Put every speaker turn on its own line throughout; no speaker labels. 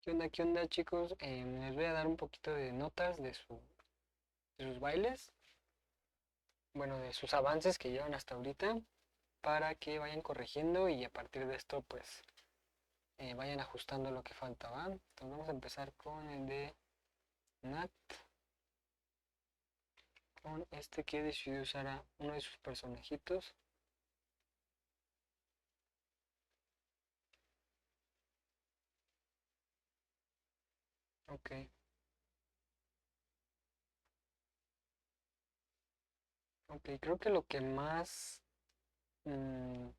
Qué onda, chicos? Les voy a dar un poquito de notas de sus bailes, bueno, de sus avances que llevan hasta ahorita, para que vayan corrigiendo y a partir de esto, pues, vayan ajustando lo que falta, ¿va? Entonces vamos a empezar con el de Nat, con este que decidió usar a uno de sus personajitos. Ok, ok, creo que lo que más mm,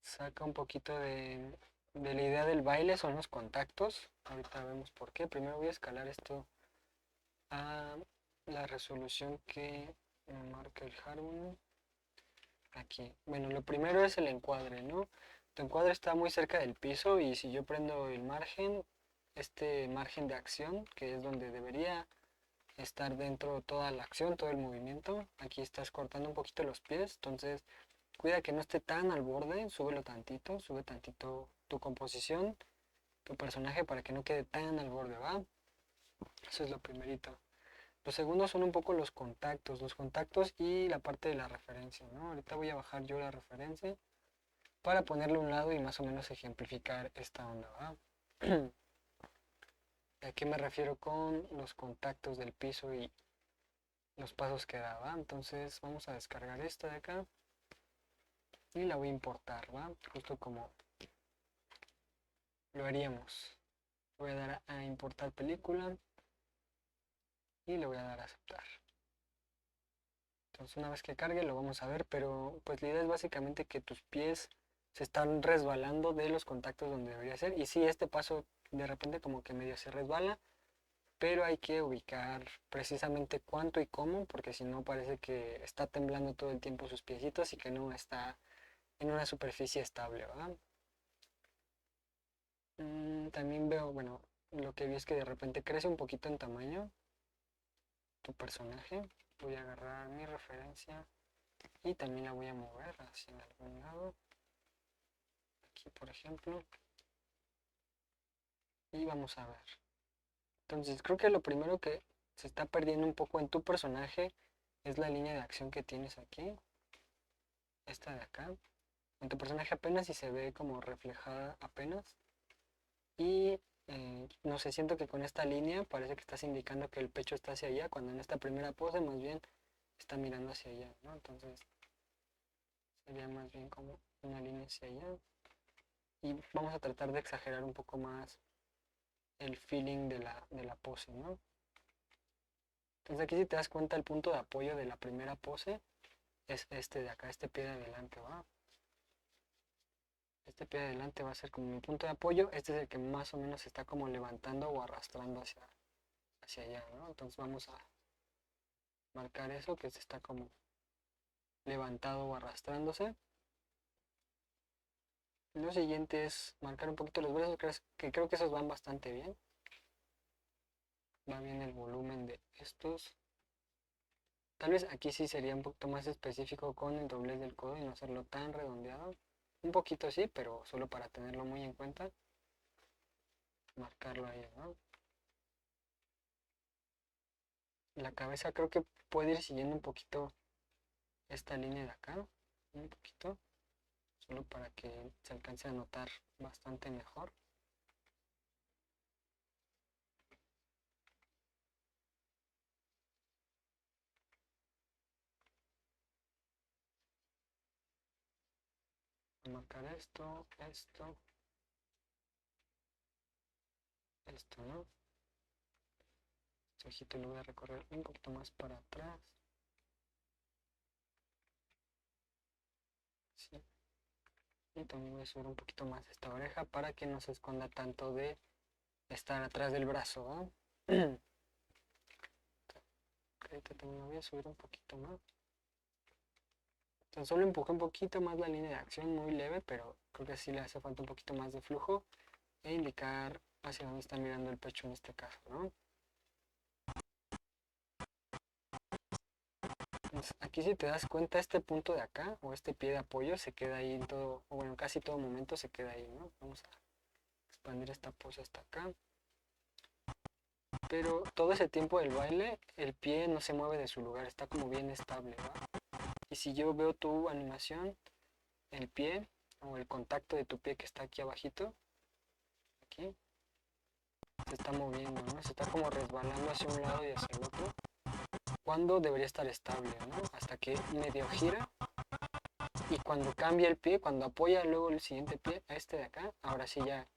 saca un poquito de la idea del baile son los contactos. Ahorita vemos por qué. Primero voy a escalar esto a la resolución que me marca el Harmony. Aquí. Bueno, lo primero es el encuadre, ¿no? Tu encuadre está muy cerca del piso y si yo prendo el margen, este margen de acción, que es donde debería estar dentro toda la acción, todo el movimiento, aquí estás cortando un poquito los pies, entonces cuida que no esté tan al borde, súbelo tantito, sube tantito tu composición, tu personaje para que no quede tan al borde, ¿va? Eso es lo primerito. Los segundos son un poco los contactos y la parte de la referencia, ¿no? Ahorita voy a bajar yo la referencia para ponerle a un lado y más o menos ejemplificar esta onda, ¿va? ¿A qué me refiero con los contactos del piso y los pasos que da, ¿va? Entonces vamos a descargar esta de acá y la voy a importar, ¿va? Justo como lo haríamos. Voy a dar a importar película y le voy a dar a aceptar. Entonces una vez que cargue lo vamos a ver, pero pues la idea es básicamente que tus pies se están resbalando de los contactos donde debería ser. Y sí, este paso de repente como que medio se resbala, pero hay que ubicar precisamente cuánto y cómo, porque si no parece que está temblando todo el tiempo sus piecitos y que no está en una superficie estable, ¿verdad? También veo, bueno, lo que vi es que de repente crece un poquito en tamaño tu personaje. Voy a agarrar mi referencia y también la voy a mover hacia algún lado. Aquí, por ejemplo. Y vamos a ver. Entonces, creo que lo primero que se está perdiendo un poco en tu personaje es la línea de acción que tienes aquí. Esta de acá. En tu personaje apenas si se ve como reflejada apenas. Y no sé, siento que con esta línea parece que estás indicando que el pecho está hacia allá, cuando en esta primera pose más bien está mirando hacia allá, ¿no? Entonces sería más bien como una línea hacia allá. Y vamos a tratar de exagerar un poco más el feeling de la pose, ¿no? Entonces aquí si te das cuenta el punto de apoyo de la primera pose es este de acá, este pie de adelante, ¿va? Este pie de adelante va a ser como mi punto de apoyo, este es el que más o menos se está como levantando o arrastrando hacia allá, ¿no? Entonces vamos a marcar eso que se está como levantado o arrastrándose. Lo siguiente es marcar un poquito los brazos, que creo que esos van bastante bien. Va bien el volumen de estos. Tal vez aquí sí sería un poquito más específico con el doblez del codo y no hacerlo tan redondeado. Un poquito sí, pero solo para tenerlo muy en cuenta. Marcarlo ahí, ¿no? La cabeza creo que puede ir siguiendo un poquito esta línea de acá. Un poquito. Solo para que se alcance a notar bastante mejor. Marcar esto, ¿no? Este ojito lo voy a recorrer un poquito más para atrás. Sí. Y también voy a subir un poquito más esta oreja para que no se esconda tanto de estar atrás del brazo, ¿va? Ahorita también lo voy a subir un poquito más. Entonces solo empujé un poquito más la línea de acción, muy leve, pero creo que sí le hace falta un poquito más de flujo e indicar hacia dónde está mirando el pecho en este caso, ¿no? Entonces, aquí si te das cuenta, este punto de acá, o este pie de apoyo, se queda ahí en todo, o bueno, casi todo momento se queda ahí, ¿no? Vamos a expandir esta pose hasta acá. pero todo ese tiempo del baile el pie no se mueve de su lugar, está como bien estable, ¿va? Y si yo veo tu animación, el pie o el contacto de tu pie que está aquí abajito, aquí, se está moviendo, ¿no? Se está como resbalando hacia un lado y hacia el otro. Cuando debería estar estable, ¿no? Hasta que medio gira y cuando cambia el pie, cuando apoya luego el siguiente pie a este de acá, ahora sí ya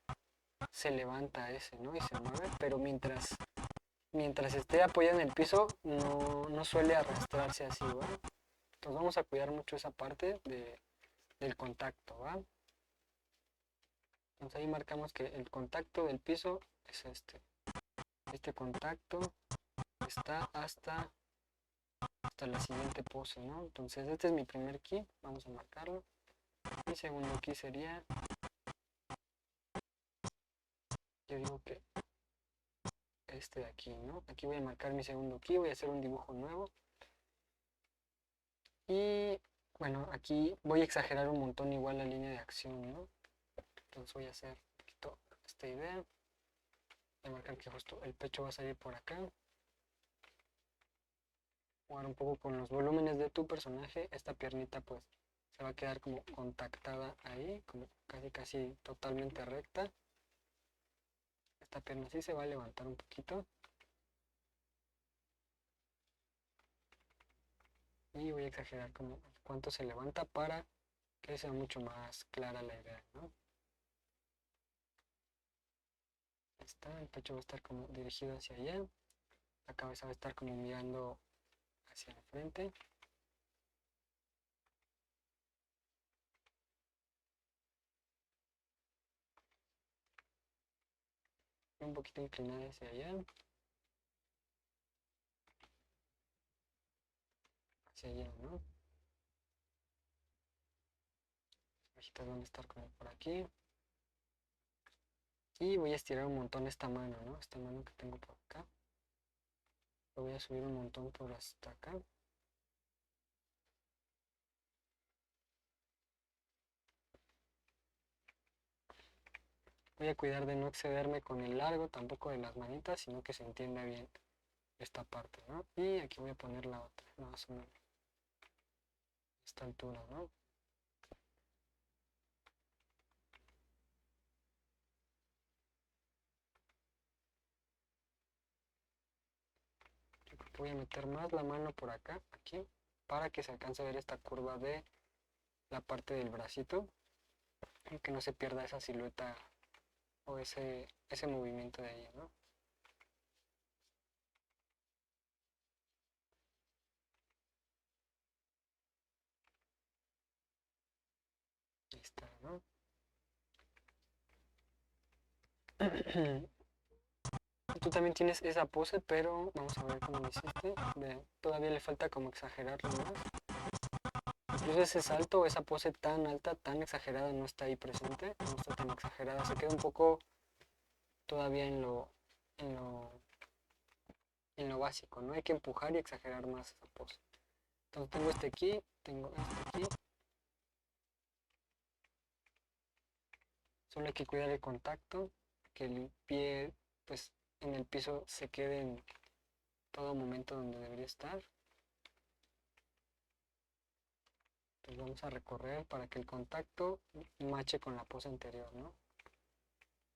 se levanta ese, ¿no? Y se mueve, pero mientras esté apoyado en el piso no suele arrastrarse así, ¿va? Entonces vamos a cuidar mucho esa parte del contacto, ¿va? Entonces ahí marcamos que el contacto del piso es este. Este contacto está hasta la siguiente pose, ¿no? Entonces este es mi primer ki, vamos a marcarlo. Mi segundo ki sería, yo digo que este de aquí, ¿no? Aquí voy a marcar mi segundo ki, voy a hacer un dibujo nuevo. Y bueno, aquí voy a exagerar un montón igual la línea de acción, ¿no? Entonces voy a hacer un poquito esta idea. Voy a marcar que justo el pecho va a salir por acá. Jugar un poco con los volúmenes de tu personaje. Esta piernita pues se va a quedar como contactada ahí, como casi totalmente recta. Esta pierna sí se va a levantar un poquito. Y voy a exagerar como cuánto se levanta para que sea mucho más clara la idea, ¿no? Está, el pecho va a estar como dirigido hacia allá. La cabeza va a estar como mirando hacia el frente. Un poquito inclinada hacia allá. Hacia allá, ¿no? Las orejitas van a estar como por aquí. Y voy a estirar un montón esta mano, ¿no? Esta mano que tengo por acá. Lo voy a subir un montón por hasta acá. Voy a cuidar de no excederme con el largo tampoco de las manitas, sino que se entienda bien esta parte, ¿no? Y aquí voy a poner la otra, más o menos. Esta altura, ¿no? Yo creo que voy a meter más la mano por acá, aquí, para que se alcance a ver esta curva de la parte del bracito y que no se pierda esa silueta o ese movimiento de ahí, ¿no? Ahí está, ¿no? Tú también tienes esa pose, pero vamos a ver cómo lo hiciste. Todavía le falta como exagerarlo más. Incluso ese salto o esa pose tan alta, tan exagerada, no está ahí presente. No está tan exagerada. Se queda un poco todavía en lo, en lo básico, ¿no? Hay que empujar y exagerar más esa pose. Entonces tengo este aquí, tengo este aquí. Solo hay que cuidar el contacto, que el pie pues en el piso se quede en todo momento donde debería estar. Entonces vamos a recorrer para que el contacto mache con la pose anterior, ¿no?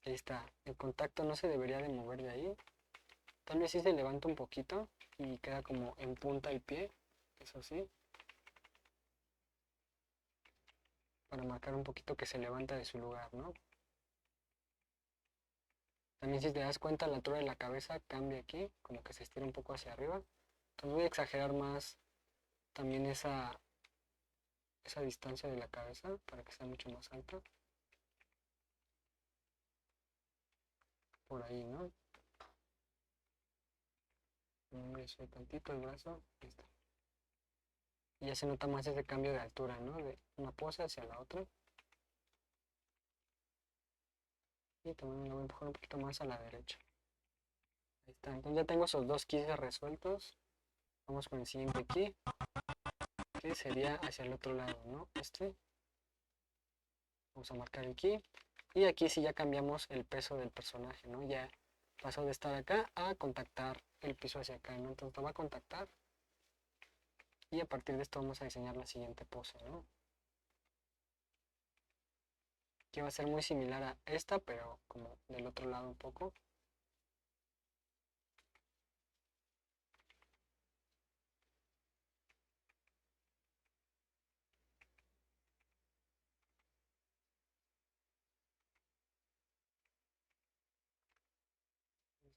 Ahí está, el contacto no se debería de mover de ahí. Tal vez sí se levanta un poquito y queda como en punta el pie, eso sí, para marcar un poquito que se levanta de su lugar, ¿no? También si te das cuenta la altura de la cabeza cambia aquí, como que se estira un poco hacia arriba. Entonces voy a exagerar más también esa distancia de la cabeza para que sea mucho más alta. Por ahí, ¿no? Me subo tantito el brazo, ahí está. Y ya se nota más ese cambio de altura, ¿no? De una pose hacia la otra. Y también la voy a empujar un poquito más a la derecha. Ahí está, entonces ya tengo esos dos keys resueltos. Vamos con el siguiente key, que sería hacia el otro lado, ¿no? Este. Vamos a marcar el key. Y aquí sí ya cambiamos el peso del personaje, ¿no? Ya pasó de estar acá a contactar el piso hacia acá, ¿no? Entonces lo va a contactar y a partir de esto vamos a diseñar la siguiente pose, ¿no? Que va a ser muy similar a esta, pero como del otro lado un poco.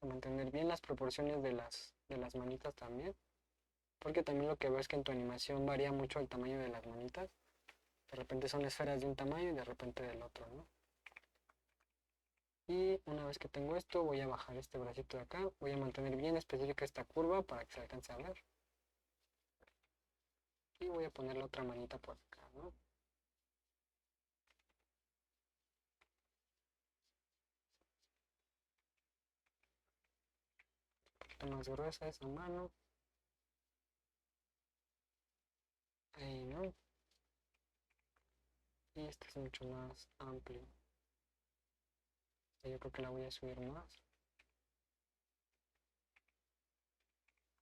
Vamos a mantener bien las proporciones de las manitas también, porque también lo que veo es que en tu animación varía mucho el tamaño de las manitas. De repente son esferas de un tamaño y de repente del otro, ¿no? Y una vez que tengo esto, voy a bajar este bracito de acá. Voy a mantener bien específica esta curva para que se alcance a ver. Y voy a poner la otra manita por acá, ¿no? Un poquito más gruesa esa mano. Ahí, ¿no? Y esta es mucho más amplio. Yo creo que la voy a subir más.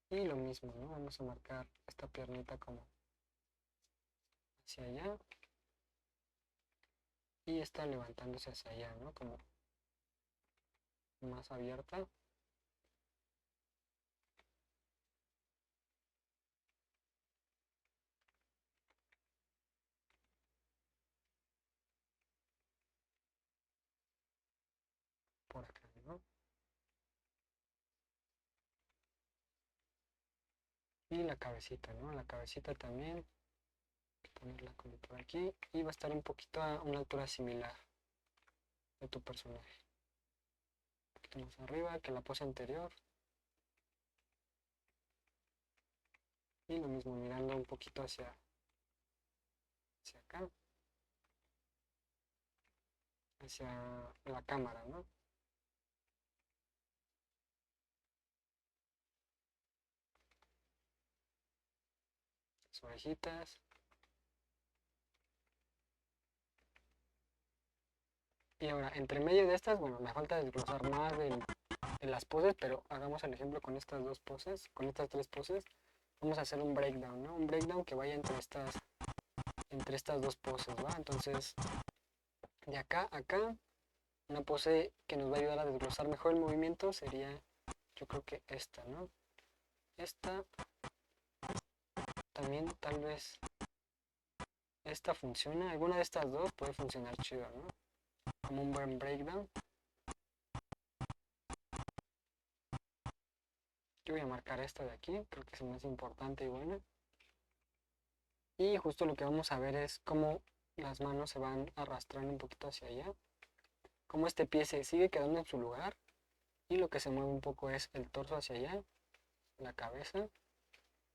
Y lo mismo, ¿no? Vamos a marcar esta piernita como hacia allá. Y esta levantándose hacia allá, ¿no? Como más abierta. Por acá, ¿no? Y la cabecita, ¿no? La cabecita también. Ponerla como por aquí. Y va a estar un poquito a una altura similar de tu personaje. Un poquito más arriba que la pose anterior. Y lo mismo, mirando un poquito hacia acá. Hacia la cámara, ¿no? Las orejitas. Y ahora, entre medio de estas, bueno, me falta desglosar más de las poses, pero hagamos el ejemplo con estas dos poses, con estas tres poses. Vamos a hacer un breakdown, ¿no? Un breakdown que vaya entre estas dos poses, ¿va? Entonces, de acá a acá, una pose que nos va a ayudar a desglosar mejor el movimiento sería, yo creo que esta, ¿no? Esta, también tal vez esta funciona, alguna de estas dos puede funcionar chido, ¿no? Como un buen breakdown. Yo voy a marcar esta de aquí, creo que es más importante y buena. Y justo lo que vamos a ver es cómo las manos se van arrastrando un poquito hacia allá. Cómo este pie se sigue quedando en su lugar. Y lo que se mueve un poco es el torso hacia allá, la cabeza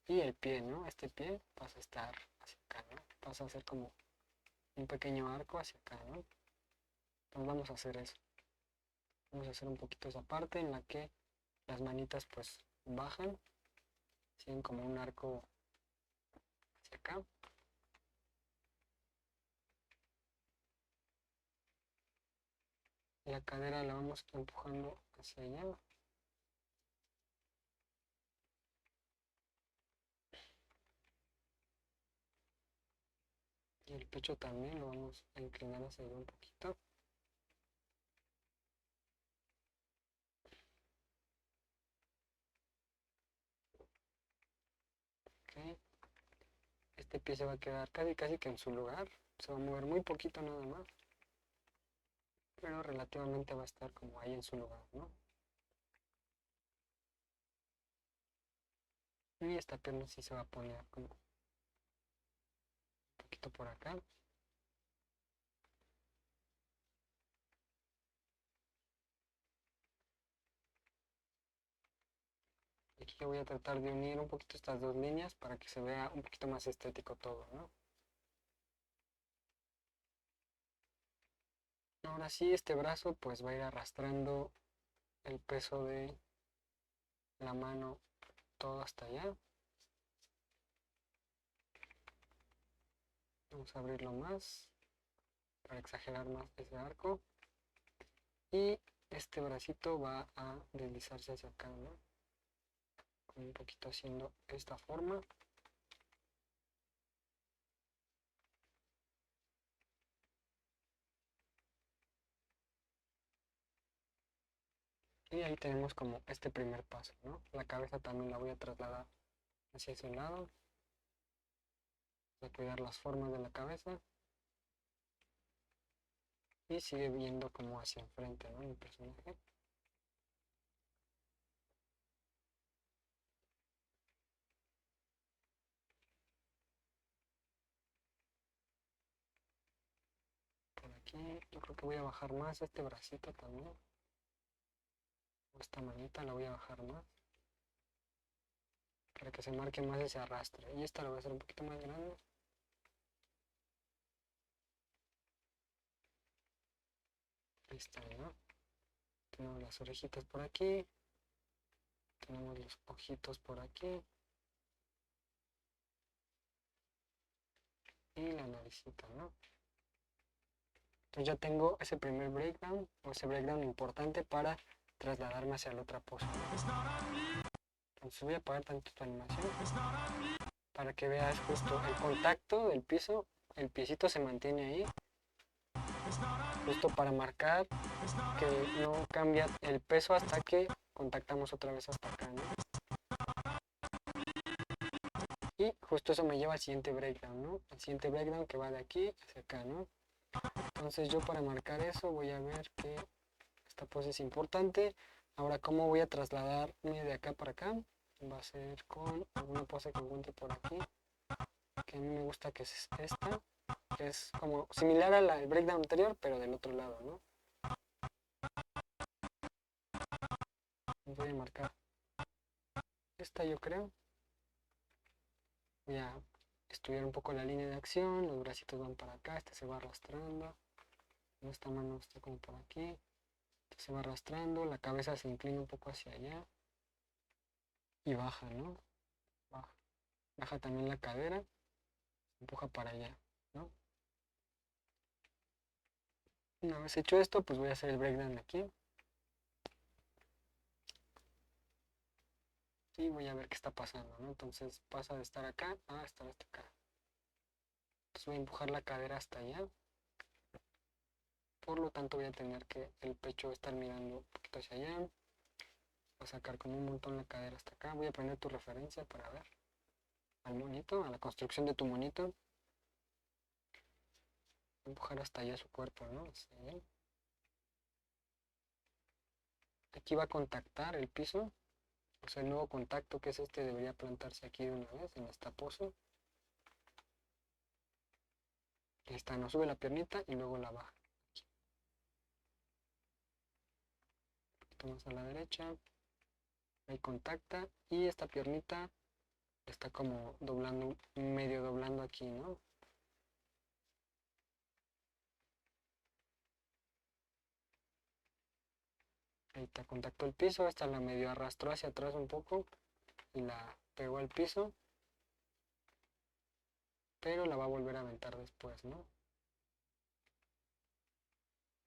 y el pie, ¿no? Este pie pasa a estar hacia acá, ¿no? Pasa a ser como un pequeño arco hacia acá, ¿no? Entonces vamos a hacer eso. Vamos a hacer un poquito esa parte en la que las manitas pues bajan, siguen como un arco hacia acá. La cadera la vamos empujando hacia allá. Y el pecho también lo vamos a inclinar hacia allá un poquito. Ok. Este pie se va a quedar casi casi que en su lugar. Se va a mover muy poquito nada más. Pero relativamente va a estar como ahí en su lugar, ¿no? Y esta pierna sí se va a poner como un poquito por acá. Y aquí yo voy a tratar de unir un poquito estas dos líneas para que se vea un poquito más estético todo, ¿no? Ahora sí, este brazo pues va a ir arrastrando el peso de la mano todo hasta allá. Vamos a abrirlo más para exagerar más ese arco. Y este bracito va a deslizarse hacia acá, ¿no? Con un poquito haciendo esta forma. Y ahí tenemos como este primer paso, ¿no? La cabeza también la voy a trasladar hacia ese lado. Voy a cuidar las formas de la cabeza. Y sigue viendo como hacia enfrente, ¿no? Mi personaje. Por aquí, yo creo que voy a bajar más este bracito también. Esta manita la voy a bajar más. Para que se marque más ese arrastre. Y esta la voy a hacer un poquito más grande. Ahí está, ¿no? Tenemos las orejitas por aquí. Tenemos los ojitos por aquí. Y la naricita, ¿no? Entonces ya tengo ese primer breakdown, o ese breakdown importante para trasladarme hacia la otra pose. Entonces voy a apagar tantito tu animación para que veas justo el contacto del piso. El piecito se mantiene ahí, justo para marcar que no cambia el peso hasta que contactamos otra vez hasta acá, ¿no? Y justo eso me lleva al siguiente breakdown, ¿no? Al siguiente breakdown que va de aquí hacia acá, ¿no? Entonces yo para marcar eso voy a ver que esta pose es importante. Ahora, ¿cómo voy a trasladarme de acá para acá? Va a ser con alguna pose que encuentre por aquí, que a mí me gusta, que es esta, que es como similar al breakdown anterior, pero del otro lado, ¿no? Voy a marcar esta, yo creo. Voy a estudiar un poco la línea de acción, los bracitos van para acá, este se va arrastrando, esta mano está como por aquí, este se va arrastrando, la cabeza se inclina un poco hacia allá y baja, ¿no? Baja, baja también la cadera, empuja para allá, ¿no? Una vez hecho esto, pues voy a hacer el breakdown aquí. Y voy a ver qué está pasando, ¿no? Entonces pasa de estar acá a estar hasta acá. Entonces voy a empujar la cadera hasta allá. Por lo tanto voy a tener que el pecho estar mirando un poquito hacia allá. Voy a sacar como un montón la cadera hasta acá. Voy a poner tu referencia para ver al monito, a la construcción de tu monito. Empujar hasta allá su cuerpo, ¿no? Hacia allá. Aquí va a contactar el piso. O sea, el nuevo contacto que es este debería plantarse aquí de una vez en esta pose. Ahí está, nos sube la piernita y luego la baja. Un poquito más a la derecha. Ahí contacta y esta piernita está como doblando, medio doblando aquí, ¿no? Ahí está, contactó el piso, esta la medio arrastró hacia atrás un poco y la pegó al piso, pero la va a volver a aventar después, ¿no?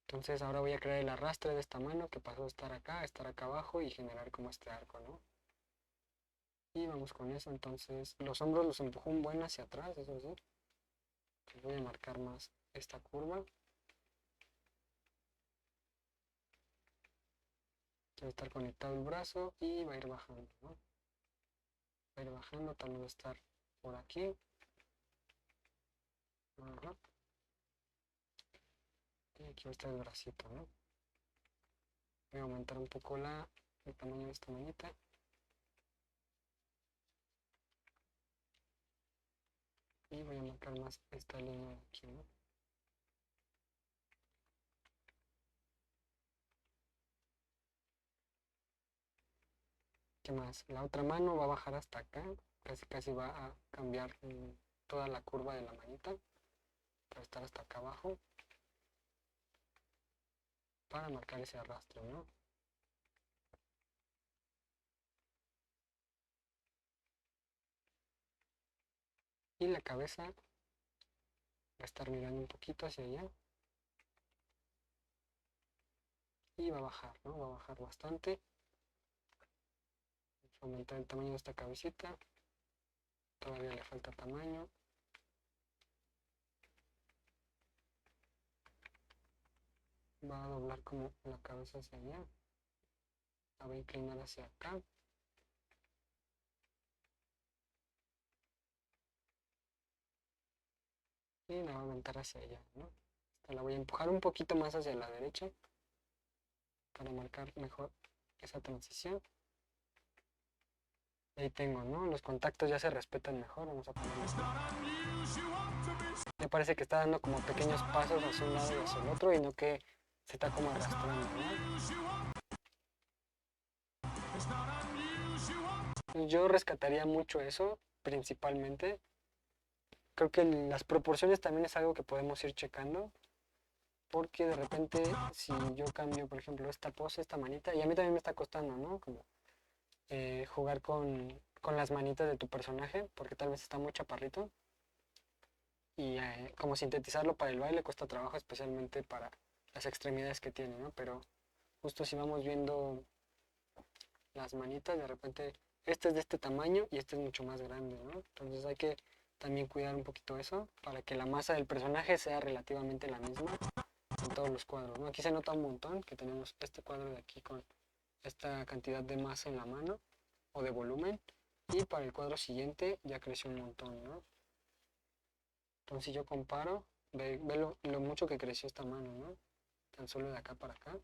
Entonces ahora voy a crear el arrastre de esta mano que pasó de estar acá a estar acá abajo y generar como este arco, ¿no? Y vamos con eso, entonces los hombros los empujo un buen hacia atrás, eso sí. Entonces voy a marcar más esta curva. Va a estar conectado el brazo y va a ir bajando, ¿no? Va a ir bajando, tal vez va a estar por aquí. Ajá. Y aquí va a estar el bracito, ¿no? Voy a aumentar un poco el tamaño de esta manita. Y voy a marcar más esta línea de aquí, ¿no? ¿Qué más? La otra mano va a bajar hasta acá. Casi casi va a cambiar toda la curva de la manita. Para estar hasta acá abajo. Para marcar ese arrastre, ¿no? Y la cabeza va a estar mirando un poquito hacia allá. y va a bajar, ¿no? Va a bajar bastante. Vamos a aumentar el tamaño de esta cabecita. Todavía le falta tamaño. Va a doblar como la cabeza hacia allá. La va a inclinar hacia acá. Y la va a aventar hacia allá, ¿no? Esta la voy a empujar un poquito más hacia la derecha para marcar mejor esa transición. Ahí tengo, ¿no? Los contactos ya se respetan mejor. Vamos a ponerlo así. Me parece que está dando como pequeños pasos hacia un lado y hacia el otro y no que se está como arrastrando, ¿no? Yo rescataría mucho eso, principalmente. Creo que las proporciones también es algo que podemos ir checando. Porque de repente, si yo cambio, por ejemplo, esta pose, esta manita, y a mí también me está costando, ¿no? Como jugar con las manitas de tu personaje, porque tal vez está muy chaparrito. Y como sintetizarlo para el baile cuesta trabajo, especialmente para las extremidades que tiene, ¿no? Pero justo si vamos viendo las manitas, de repente este es de este tamaño y este es mucho más grande, ¿no? Entonces hay que también cuidar un poquito eso para que la masa del personaje sea relativamente la misma en todos los cuadros, ¿no? Aquí se nota un montón que tenemos este cuadro de aquí con esta cantidad de masa en la mano o de volumen y para el cuadro siguiente ya creció un montón, ¿no? Entonces si yo comparo, ve lo mucho que creció esta mano, ¿no? Tan solo de acá para acá.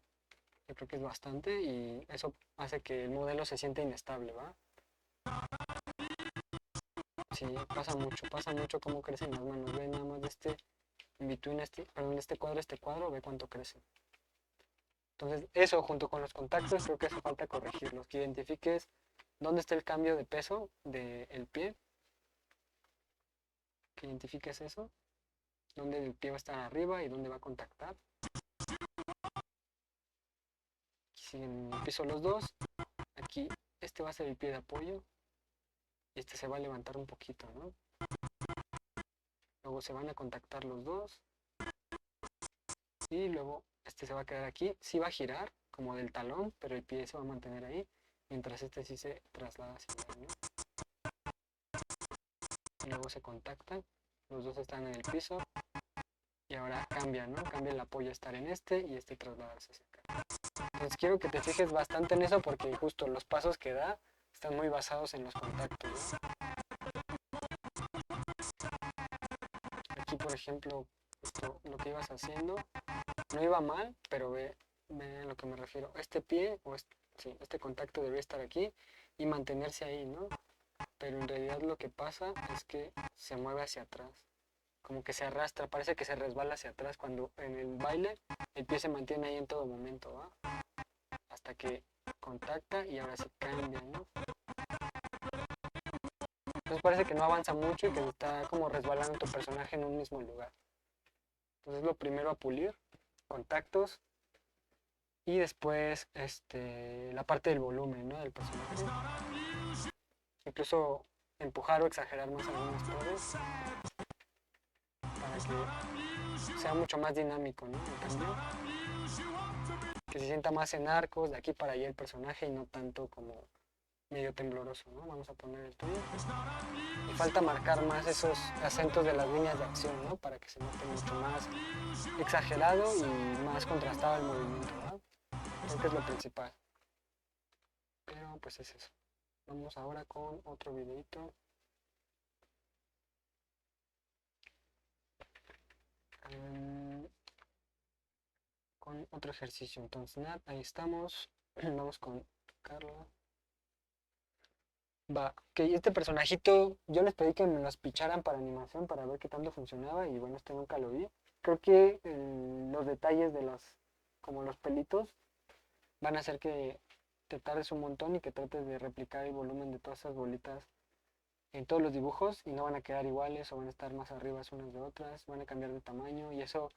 Yo creo que es bastante y eso hace que el modelo se sienta inestable, ¿va? Sí, pasa mucho cómo crecen las manos. Ve nada más de este, in between perdón, de este cuadro, ve cuánto crece. Entonces, eso junto con los contactos creo que hace falta corregirlos, que identifiques dónde está el cambio de peso del pie, que identifiques eso, dónde el pie va a estar arriba y dónde va a contactar. Aquí siguen en el piso los dos, aquí este va a ser el pie de apoyo y este se va a levantar un poquito, ¿no? Luego se van a contactar los dos y luego este se va a quedar aquí, sí va a girar como del talón, pero el pie se va a mantener ahí, mientras este sí se traslada hacia allá, ¿no? Y luego se contactan, los dos están en el piso y ahora cambia, ¿no? Cambia el apoyo a estar en este y este trasladarse hacia acá. Entonces quiero que te fijes bastante en eso porque justo los pasos que da están muy basados en los contactos, ¿no? Aquí, por ejemplo, justo lo que ibas haciendo no iba mal, pero ve a lo que me refiero. Este pie, sí, este contacto debería estar aquí y mantenerse ahí, ¿no? Pero en realidad lo que pasa es que se mueve hacia atrás. Como que se arrastra, parece que se resbala hacia atrás cuando en el baile el pie se mantiene ahí en todo momento, ¿va? Hasta que contacta y ahora sí cambia, ¿no? Entonces parece que no avanza mucho y que está como resbalando tu personaje en un mismo lugar. Entonces lo primero a pulir, contactos y después la parte del volumen, ¿no? Del personaje. Incluso empujar o exagerar más algunas poses para que sea mucho más dinámico, ¿no? En cambio, que se sienta más en arcos, de aquí para allá el personaje y no tanto como medio tembloroso, ¿no? Vamos a poner el tuyo. Y falta marcar más esos acentos de las líneas de acción, ¿no? Para que se note mucho más exagerado y más contrastado el movimiento, ¿no? Creo que es lo principal. Pero pues es eso. Vamos ahora con otro videito. Um, con otro ejercicio. Entonces, nada, ahí estamos. Vamos con Carla. Va, ok, este personajito, yo les pedí que me los picharan para animación para ver qué tanto funcionaba y bueno, este nunca lo vi. Creo que los detalles de como los pelitos, van a hacer que te tardes un montón y que trates de replicar el volumen de todas esas bolitas en todos los dibujos y no van a quedar iguales o van a estar más arriba unas de otras, van a cambiar de tamaño y eso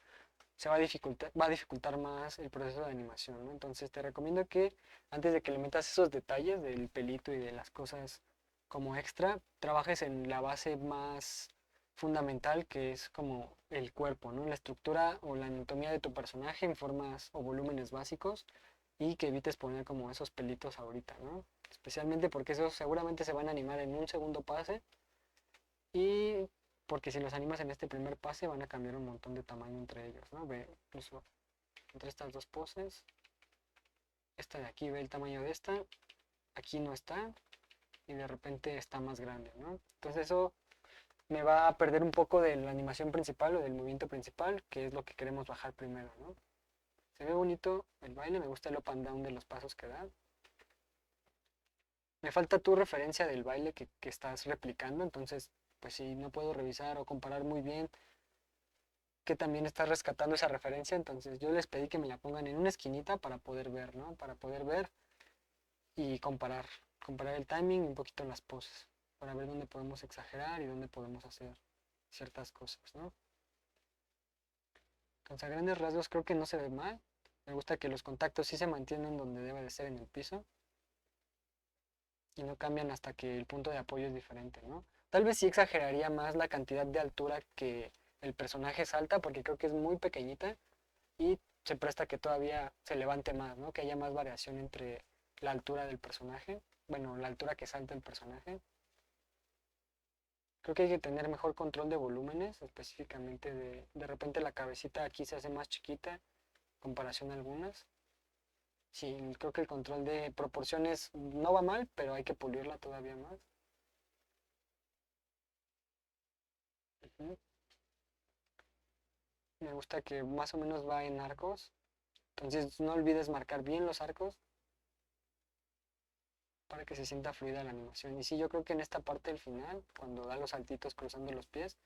va a dificultar más el proceso de animación, ¿no? Entonces te recomiendo que antes de que le metas esos detalles del pelito y de las cosas como extra, trabajes en la base más fundamental que es como el cuerpo, ¿no? La estructura o la anatomía de tu personaje en formas o volúmenes básicos y que evites poner como esos pelitos ahorita, ¿no? Especialmente porque esos seguramente se van a animar en un segundo pase y porque si los animas en este primer pase van a cambiar un montón de tamaño entre ellos, ¿no? Ve incluso entre estas dos poses, esta de aquí ve el tamaño de esta, aquí no está y de repente está más grande, ¿no? Entonces eso me va a perder un poco de la animación principal o del movimiento principal, que es lo que queremos bajar primero, ¿no? Se ve bonito el baile, me gusta el up and down de los pasos que da. Me falta tu referencia del baile que estás replicando, entonces, pues sí, no puedo revisar o comparar muy bien que también estás rescatando esa referencia, entonces yo les pedí que me la pongan en una esquinita para poder ver, ¿no? Para poder ver y comparar el timing y un poquito las poses, para ver dónde podemos exagerar y dónde podemos hacer ciertas cosas, ¿no? Entonces, a grandes rasgos creo que no se ve mal. Me gusta que los contactos sí se mantienen donde debe de ser en el piso y no cambian hasta que el punto de apoyo es diferente, ¿no? Tal vez sí exageraría más la cantidad de altura que el personaje salta porque creo que es muy pequeñita y se presta que todavía se levante más, ¿no? Que haya más variación entre la altura del personaje, bueno, la altura que salta el personaje. Creo que hay que tener mejor control de volúmenes, específicamente de repente la cabecita aquí se hace más chiquita en comparación a algunas. Sí, creo que el control de proporciones no va mal, pero hay que pulirla todavía más. Ujú. Me gusta que más o menos va en arcos. Entonces no olvides marcar bien los arcos para que se sienta fluida la animación. Y sí, yo creo que en esta parte del final, cuando da los saltitos cruzando los pies,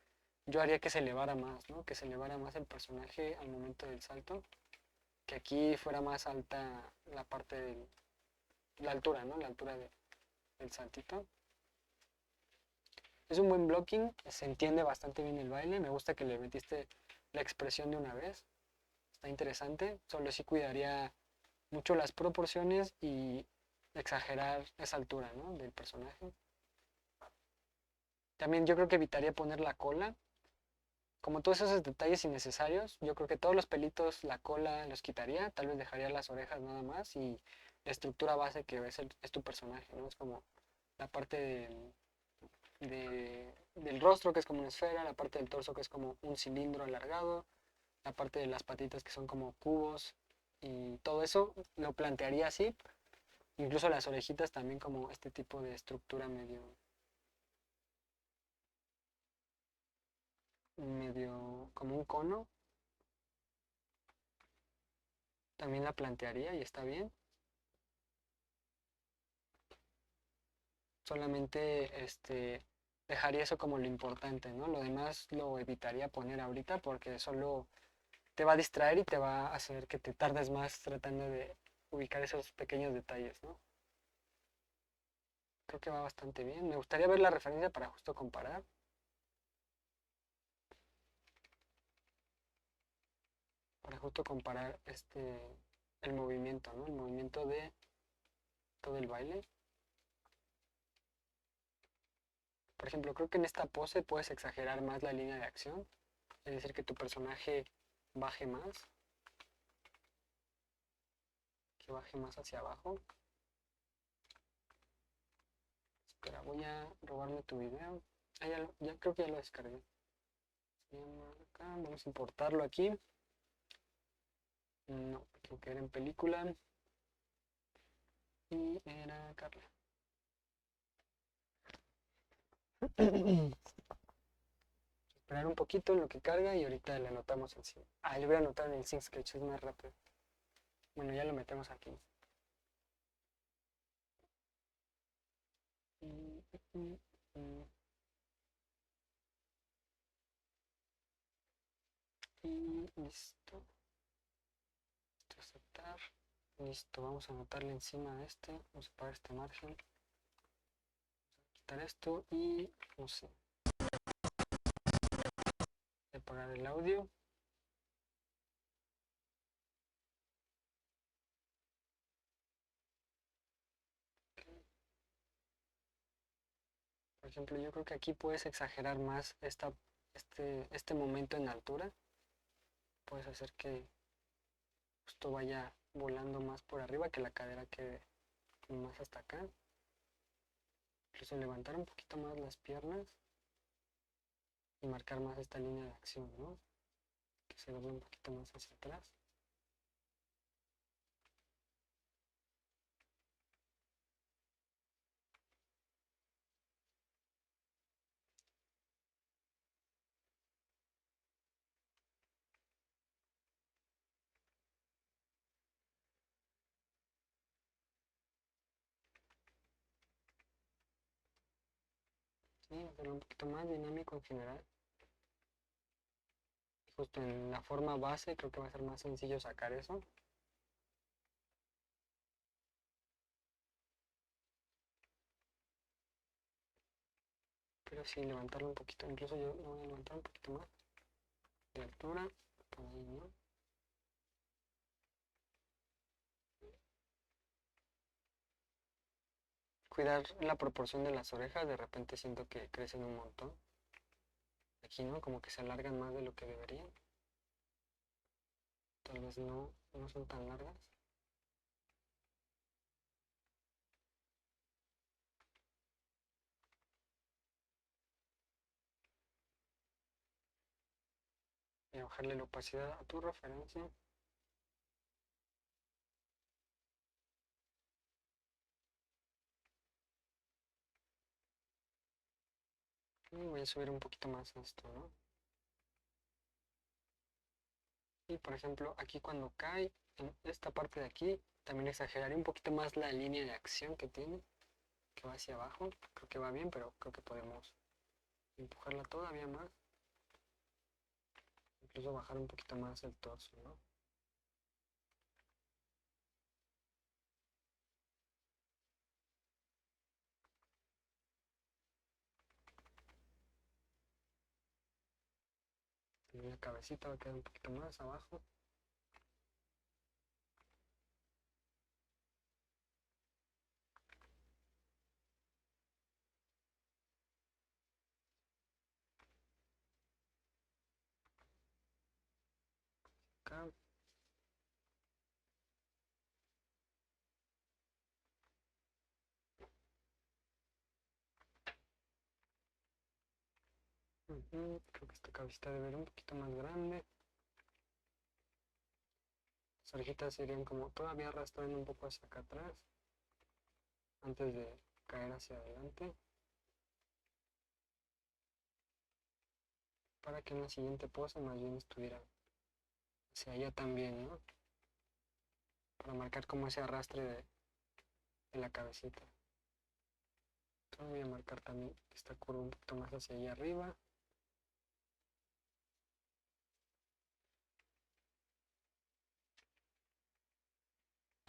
yo haría que se elevara más, ¿no? Que se elevara más el personaje al momento del salto. Que aquí fuera más alta la parte de la altura, ¿no? La altura del saltito. Es un buen blocking, se entiende bastante bien el baile, me gusta que le metiste la expresión de una vez, está interesante, solo sí cuidaría mucho las proporciones y exagerar esa altura, ¿no? Del personaje. También yo creo que evitaría poner la cola, como todos esos detalles innecesarios, yo creo que todos los pelitos, la cola los quitaría, tal vez dejaría las orejas nada más y la estructura base que es tu personaje, ¿no? Es como la parte del rostro que es como una esfera, la parte del torso que es como un cilindro alargado, la parte de las patitas que son como cubos y todo eso lo plantearía así, incluso las orejitas también como este tipo de estructura medio como un cono, también la plantearía y está bien. Solamente dejaría eso como lo importante, ¿no? Lo demás lo evitaría poner ahorita porque solo te va a distraer y te va a hacer que te tardes más tratando de ubicar esos pequeños detalles, ¿no? Creo que va bastante bien. Me gustaría ver la referencia para justo comparar. Para justo comparar el movimiento, ¿no? El movimiento de todo el baile. Por ejemplo, creo que en esta pose puedes exagerar más la línea de acción. Es decir, que tu personaje baje más, que baje más hacia abajo. Espera, voy a robarme tu video. Ah, ya creo que ya lo descargué. Se llama acá, vamos a importarlo aquí. No, creo que era en película. Y era Carla. Esperar un poquito en lo que carga y ahorita le anotamos encima. Ah, le voy a anotar en el Sync Sketch, es más rápido. Bueno, ya lo metemos aquí. Mm, mm, mm, Y listo. Aceptar. Listo, vamos a anotarle encima a este. Vamos a apagar este margen. Quitar esto y no sé. Apagar el audio. Por ejemplo, yo creo que aquí puedes exagerar más esta este momento en altura, puedes hacer que justo vaya volando más por arriba, que la cadera quede más hasta acá. Incluso levantar un poquito más las piernas y marcar más esta línea de acción, ¿no? Que se doble un poquito más hacia atrás. Sí, hacerlo un poquito más dinámico en general. Justo en la forma base creo que va a ser más sencillo sacar eso. Pero sí, levantarlo un poquito, incluso yo lo voy a levantar un poquito más de altura, por ahí, ¿no? Cuidar la proporción de las orejas, de repente siento que crecen un montón. Aquí, ¿no? Como que se alargan más de lo que deberían. Tal vez no son tan largas. Y bajarle la opacidad a tu referencia. Y voy a subir un poquito más esto, ¿no? Y por ejemplo, aquí cuando cae, en esta parte de aquí, también exageraría un poquito más la línea de acción que tiene, que va hacia abajo. Creo que va bien, pero creo que podemos empujarla todavía más. Incluso bajar un poquito más el torso, ¿no? Y la cabecita va a quedar un poquito más abajo. Acá. Creo que esta cabecita debe ser un poquito más grande. Las orejitas irían como todavía arrastrando un poco hacia acá atrás antes de caer hacia adelante, para que en la siguiente pose más bien estuviera hacia allá también, ¿no? Para marcar como ese arrastre de la cabecita. Entonces voy a marcar también esta curva un poquito más hacia allá arriba.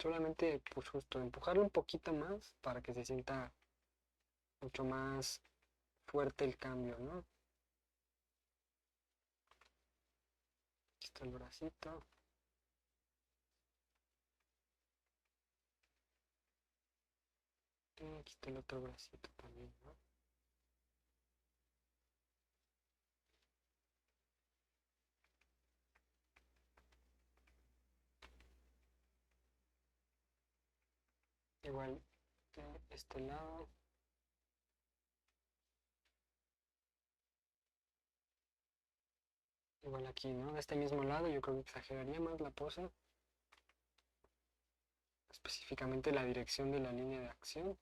Solamente pues justo empujarlo un poquito más para que se sienta mucho más fuerte el cambio, ¿no? Aquí está el bracito. Y aquí está el otro bracito también, ¿no? Igual de este lado. Igual aquí, ¿no? De este mismo lado yo creo que exageraría más la pose. Específicamente la dirección de la línea de acción.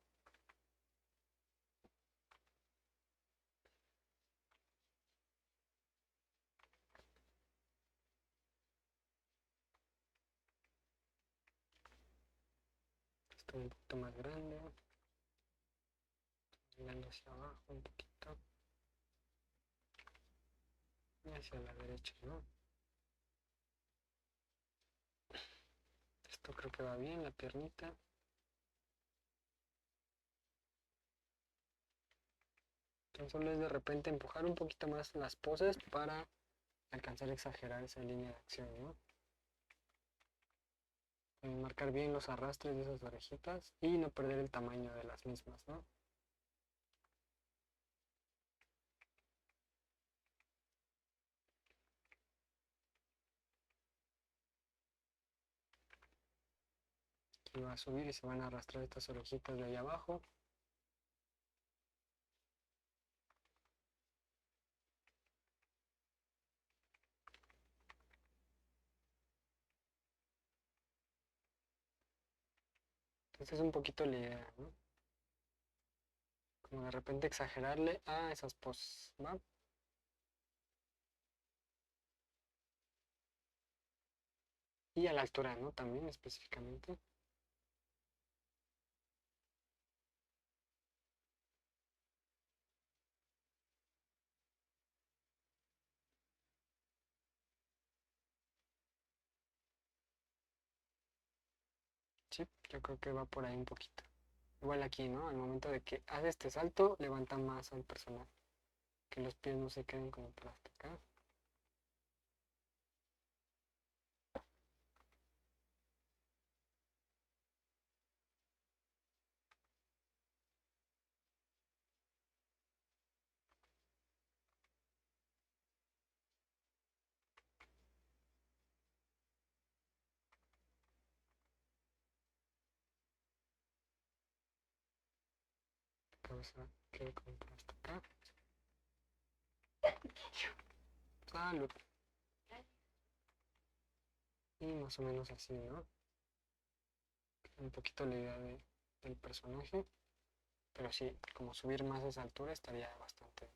Esto un poquito más grande. Mirando hacia abajo un poquito. Y hacia la derecha, ¿no? Esto creo que va bien, la piernita. Entonces solo es de repente empujar un poquito más las poses para alcanzar a exagerar esa línea de acción, ¿no? Marcar bien los arrastres de esas orejitas y no perder el tamaño de las mismas, ¿no? Aquí va a subir y se van a arrastrar estas orejitas de ahí abajo. Entonces es un poquito la idea, ¿no? Como de repente exagerarle a esas poses, ¿va? Y a la altura, ¿no? También específicamente. Sí, yo creo que va por ahí un poquito. Igual aquí, ¿no? Al momento de que hace este salto, levanta más al personaje. Que los pies no se queden como por hasta acá. La cabeza quede como por hasta acá. Salud. Y más o menos así, ¿no? Un poquito la idea del personaje. Pero sí, como subir más esa altura estaría bastante.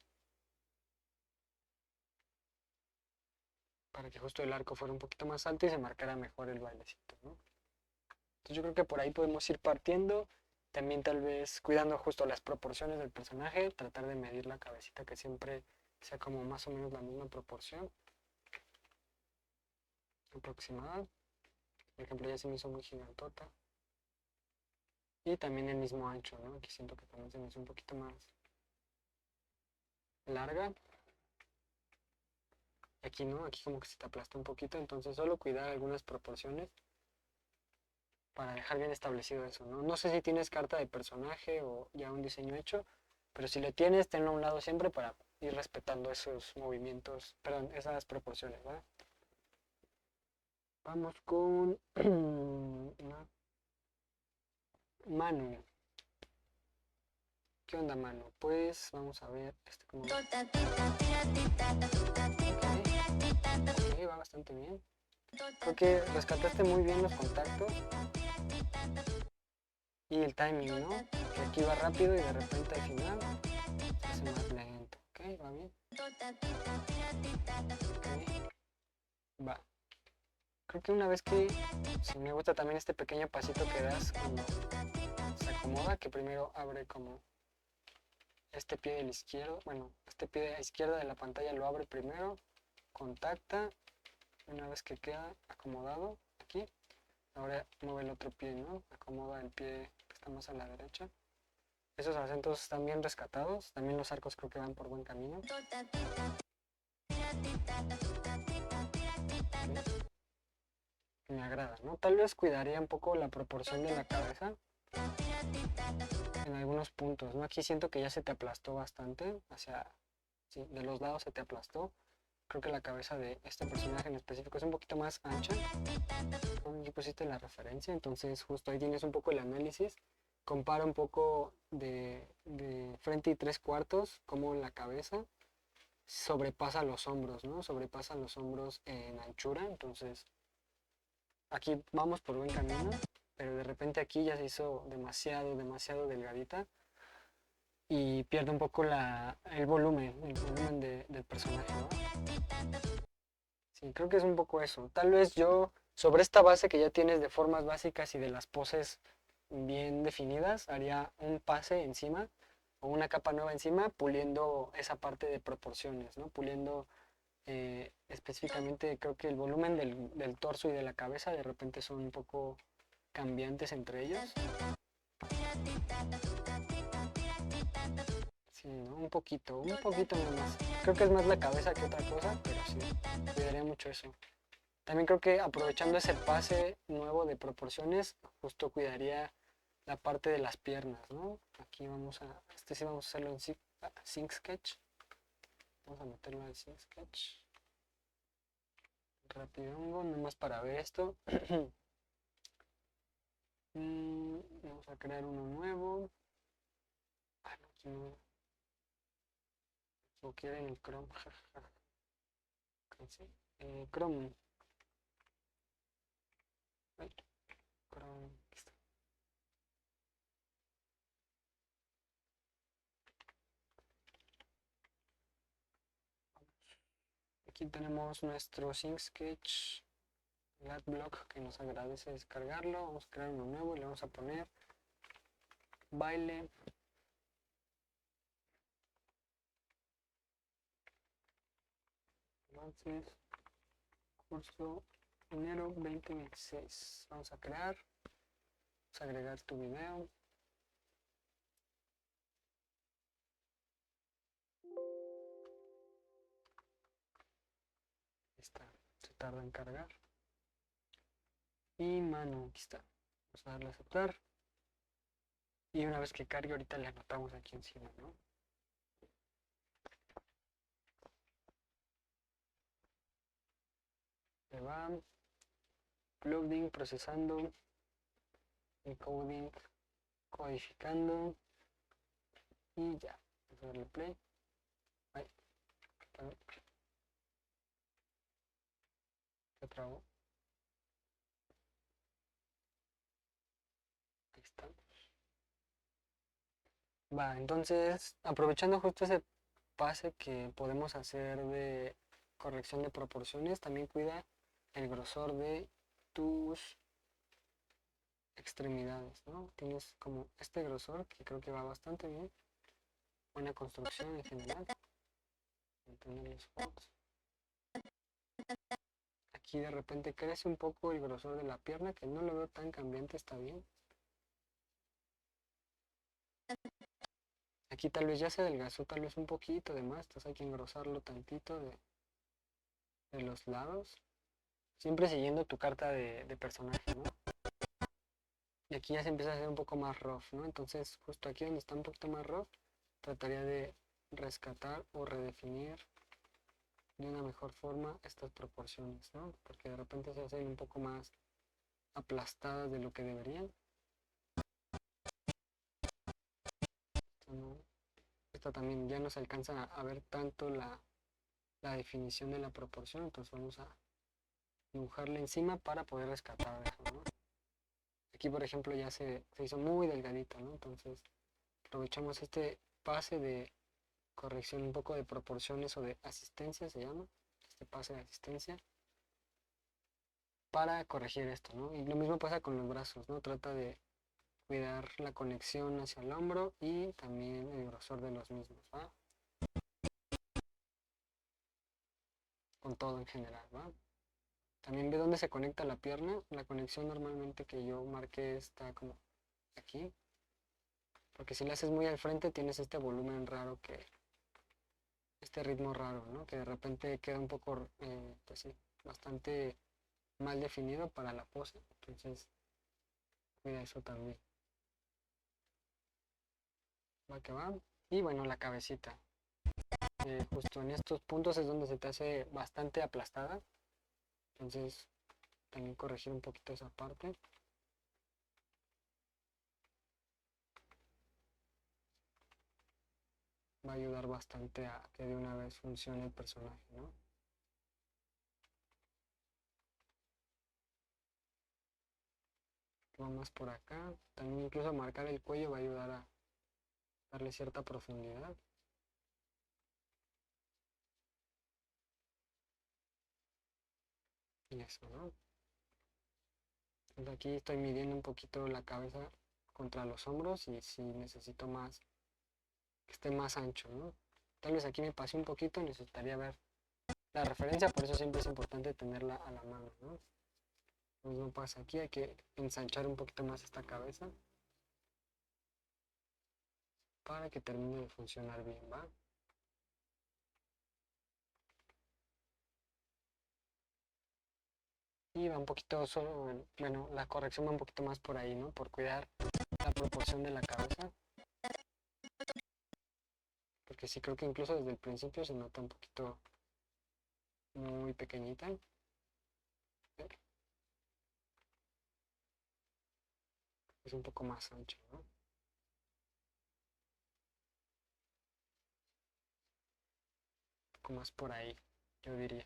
Para que justo el arco fuera un poquito más alto y se marcara mejor el bailecito, ¿no? Entonces yo creo que por ahí podemos ir partiendo. También tal vez cuidando justo las proporciones del personaje, tratar de medir la cabecita que siempre sea como más o menos la misma proporción aproximada. Por ejemplo, ya se me hizo muy gigantota. Y también el mismo ancho, ¿no? Aquí siento que también se me hizo un poquito más larga. Aquí no, aquí como que se te aplastó un poquito, entonces solo cuidar algunas proporciones para dejar bien establecido eso, ¿no? No sé si tienes carta de personaje o ya un diseño hecho, pero si lo tienes, tenlo a un lado siempre para ir respetando esos movimientos, perdón, esas proporciones, ¿verdad? Vamos con Manu. ¿Qué onda, Manu? Pues vamos a ver como... Ok, ok, va bastante bien. Creo que rescataste muy bien los contactos y el timing, ¿no? Que aquí va rápido y de repente al final se hace más lento. Ok, va bien. Ok, va. Creo que una vez que, si me gusta también este pequeño pasito que das cuando se acomoda, que primero abre como este pie del izquierdo, bueno, este pie de la izquierda de la pantalla lo abre primero, contacta, una vez que queda acomodado aquí, ahora mueve el otro pie, ¿no? Acomoda el pie que está más a la derecha. Esos acentos están bien rescatados, también los arcos creo que van por buen camino. Me agrada, ¿no? Tal vez cuidaría un poco la proporción de la cabeza en algunos puntos, ¿no? Aquí siento que ya se te aplastó bastante, hacia, sí, de los lados se te aplastó. Creo que la cabeza de este personaje en específico es un poquito más ancha. Aquí pusiste la referencia, entonces justo ahí tienes un poco el análisis. Compara un poco de frente y tres cuartos, como la cabeza sobrepasa los hombros, ¿no? Sobrepasa los hombros en anchura, entonces aquí vamos por buen camino, pero de repente aquí ya se hizo demasiado, demasiado delgadita y pierde un poco el volumen del personaje, ¿no? Sí, creo que es un poco eso. Tal vez yo, sobre esta base que ya tienes de formas básicas y de las poses bien definidas, haría un pase encima o una capa nueva encima, puliendo esa parte de proporciones, ¿no? Puliendo específicamente, creo que el volumen del torso y de la cabeza de repente son un poco cambiantes entre ellos. Sí, ¿no? Un poquito nomás. Creo que es más la cabeza que otra cosa, pero sí, cuidaría mucho eso. También creo que aprovechando ese pase nuevo de proporciones, justo cuidaría la parte de las piernas, ¿no? Aquí este sí vamos a hacerlo en Sync Sketch. Vamos a meterlo en Sync Sketch. Rápido, nomás para ver esto. Vamos a crear uno nuevo. Ah, no, aquí no. O quieren el Chrome. jajaja. Cancel. Chrome. Ay, Chrome. Aquí está. Aquí tenemos nuestro Sketch Adblock que nos agradece descargarlo. Vamos a crear uno nuevo y le vamos a poner baile avances curso enero 2026. Vamos a crear, vamos a agregar tu video. Ahí está, se tarda en cargar. Y mano, aquí está. Vamos a darle a aceptar. Y una vez que cargue, ahorita le anotamos aquí encima, ¿no? Le va loading, procesando, encoding, codificando y ya. Vamos a darle play. Ay, se trabó. Ahí está. Va, entonces, aprovechando justo ese pase que podemos hacer de corrección de proporciones, también cuida el grosor de tus extremidades, ¿no? Tienes como este grosor que creo que va bastante bien. Buena construcción en general. Mantener los spots. Aquí de repente crece un poco el grosor de la pierna, que no lo veo tan cambiante, está bien. Aquí tal vez ya se adelgazó tal vez un poquito de más, entonces hay que engrosarlo tantito de los lados. Siempre siguiendo tu carta de personaje, ¿no? Y aquí ya se empieza a hacer un poco más rough, ¿no? Entonces justo aquí donde está un poquito más rough, trataría de rescatar o redefinir de una mejor forma estas proporciones, ¿no? Porque de repente se hacen un poco más aplastadas de lo que deberían. Esta también ya no se alcanza a ver tanto la definición de la proporción, entonces vamos a dibujarle encima para poder rescatar eso, ¿no? Aquí por ejemplo ya se hizo muy delgadito, ¿no? Entonces aprovechamos este pase de corrección un poco de proporciones o de asistencia se llama, este pase de asistencia, para corregir esto, ¿no? Y lo mismo pasa con los brazos, ¿no? Trata de cuidar la conexión hacia el hombro y también el grosor de los mismos, ¿va? Con todo en general, ¿va? También ve dónde se conecta la pierna, la conexión normalmente que yo marqué está como aquí, porque si la haces muy al frente tienes este volumen raro este ritmo raro, ¿no? Que de repente queda un poco, pues sí, bastante mal definido para la pose, entonces cuida eso también. Va que va. Y bueno, la cabecita. Justo en estos puntos es donde se te hace bastante aplastada, entonces también corregir un poquito esa parte. Va a ayudar bastante a que de una vez funcione el personaje, ¿no? Va más por acá. También incluso marcar el cuello va a ayudar a darle cierta profundidad. Y eso, ¿no? Entonces aquí estoy midiendo un poquito la cabeza contra los hombros y si necesito más, que esté más ancho, ¿no? Tal vez aquí me pasé un poquito, necesitaría ver la referencia, por eso siempre es importante tenerla a la mano, ¿no? Lo mismo pasa aquí, hay que ensanchar un poquito más esta cabeza para que termine de funcionar bien, ¿va? Y va un poquito solo, bueno, la corrección va un poquito más por ahí, ¿no? Por cuidar la proporción de la cabeza. Porque sí creo que incluso desde el principio se nota un poquito muy pequeñita. Es un poco más ancho, ¿no? Un poco más por ahí, yo diría.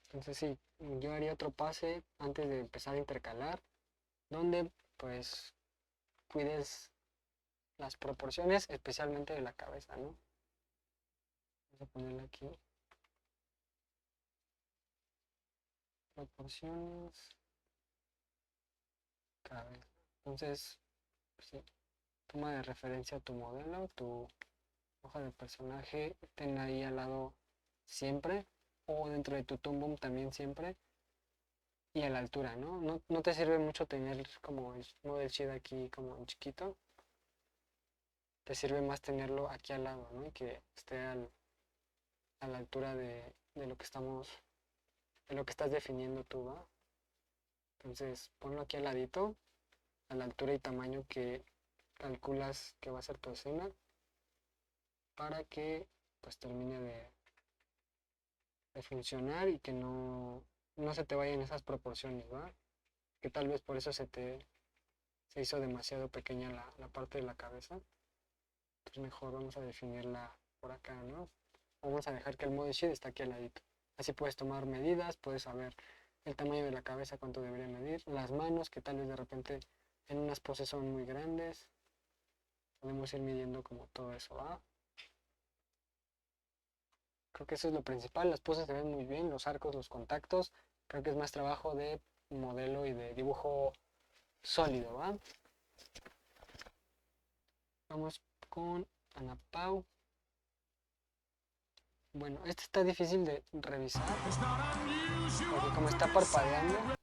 Entonces sí, yo haría otro pase antes de empezar a intercalar, donde pues cuides las proporciones, especialmente de la cabeza, ¿no? Vamos a ponerle aquí proporciones, cabeza. Entonces, pues, sí, toma de referencia tu modelo, tu hoja de personaje, ten ahí al lado siempre, o dentro de tu Toon Boom también siempre, y a la altura, ¿no? No te sirve mucho tener como el model sheet aquí como en chiquito, te sirve más tenerlo aquí al lado, ¿no? Y que esté a la altura de lo que estamos, de lo que estás definiendo tú, ¿va? Entonces, ponlo aquí al ladito, a la altura y tamaño que calculas que va a ser tu escena, para que pues termine de funcionar y que no se te vayan esas proporciones, ¿va? Que tal vez por eso se hizo demasiado pequeña la parte de la cabeza. Entonces mejor vamos a definirla por acá, ¿no? Vamos a dejar que el model sheet está aquí al ladito. Así puedes tomar medidas, puedes saber el tamaño de la cabeza, cuánto debería medir, las manos, que tal vez de repente en unas poses son muy grandes. Podemos ir midiendo como todo eso, ¿va? Creo que eso es lo principal. Las poses se ven muy bien, los arcos, los contactos. Creo que es más trabajo de modelo y de dibujo sólido, ¿va? Vamos con Ana Pau. Bueno, este está difícil de revisar porque como está parpadeando,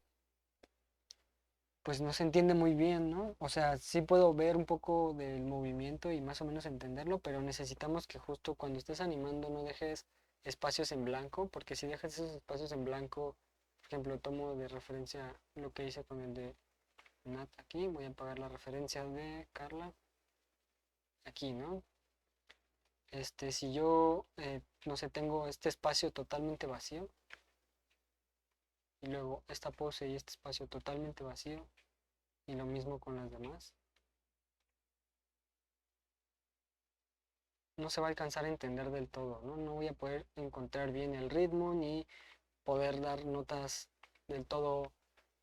pues no se entiende muy bien, ¿no? O sea, sí puedo ver un poco del movimiento y más o menos entenderlo, pero necesitamos que justo cuando estés animando no dejes espacios en blanco, porque si dejas esos espacios en blanco, por ejemplo, tomo de referencia lo que hice con el de Nat aquí, voy a apagar la referencia de Carla aquí, ¿no? Si yo, no sé, tengo este espacio totalmente vacío y luego esta pose y este espacio totalmente vacío y lo mismo con las demás, no se va a alcanzar a entender del todo, ¿no? No voy a poder encontrar bien el ritmo ni poder dar notas del todo,